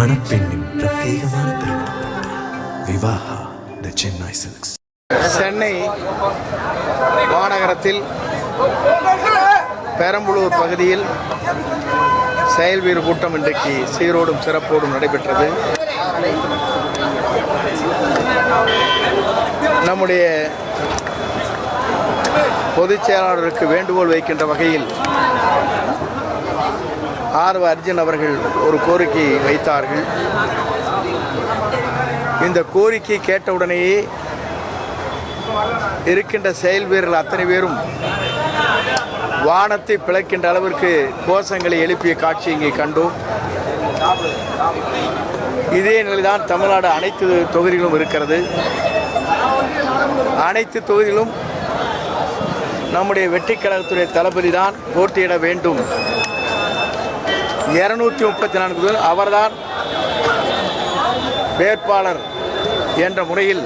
மணப்பெண்ணின் பிரத்யேகமான திருமணம் விவாஹா தி சென்னை சில்க்ஸ். சென்னை மாநகரத்தில் பெரம்பலூர் பகுதியில் செயல்வீர் கூட்டம் இன்றைக்கு சீரோடும் சிறப்போடும் நடைபெற்றது. நம்முடைய பொதுச் செயலாளருக்கு வேண்டுகோள் வைக்கின்ற வகையில் ஆர்வ அர்ஜுன் அவர்கள் ஒரு கோரிக்கை வைத்தார்கள். இந்த கோரிக்கை கேட்டவுடனேயே இருக்கின்ற செயல் வீரர்கள் அத்தனை பேரும் வானத்தை பிளக்கின்ற அளவிற்கு கோஷங்களை எழுப்பிய காட்சி இங்கே கண்டோம். இதே நிலைதான் தமிழ்நாடு அனைத்து தொகுதிகளும் இருக்கிறது. அனைத்து தொகுதியிலும் நம்முடைய வெற்றிக் கழகத்துடைய தளபதி தான் போட்டியிட வேண்டும். 234 அவர்தான் வேட்பாளர் என்ற முறையில்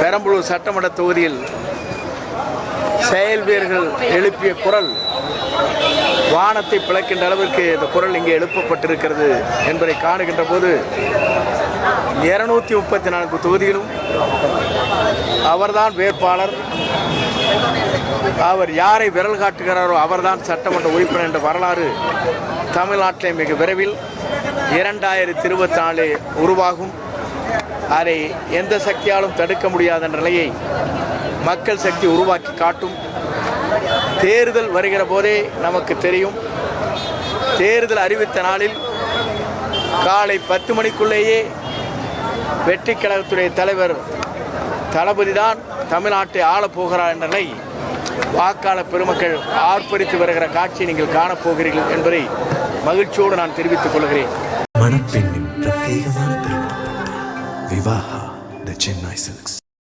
பெரம்பலூர் சட்டமன்ற தொகுதியில் செயல் வீரர்கள் எழுப்பிய குரல் வானத்தை பிளக்கின்ற அளவிற்கு இந்த குரல் இங்கே எழுப்பப்பட்டிருக்கிறது என்பதை காணுகின்ற போது 234 தொகுதியிலும் அவர்தான் வேட்பாளர், அவர் யாரை விரல் காட்டுகிறாரோ அவர்தான் சட்டமன்ற உறுப்பினர் என்ற வரலாறு தமிழ்நாட்டிலே மிக விரைவில் 2024 உருவாகும். அதை எந்த சக்தியாலும் தடுக்க முடியாத நிலையை மக்கள் சக்தி உருவாக்கி காட்டும். தேர்தல் வருகிற போதே நமக்கு தெரியும். தேர்தல் அறிவித்த நாளில் காலை 10 மணிக்குள்ளேயே வெற்றிக் கழகத்துடைய தலைவர் தளபதி தான் தமிழ்நாட்டை ஆளப்போகிறார் என்ற நிலை வாக்காளர் பெருமக்கள் ஆர்ப்பரித்து வருகிற காட்சியை நீங்கள் காணப்போகிறீர்கள் என்பதை மகிழ்ச்சியோடு நான் தெரிவித்துக் கொள்கிறேன். மணப்பெண்ணின் பிரத்யேகமான திருமணம் விவாஹா தி சென்னை சில்க்ஸ்.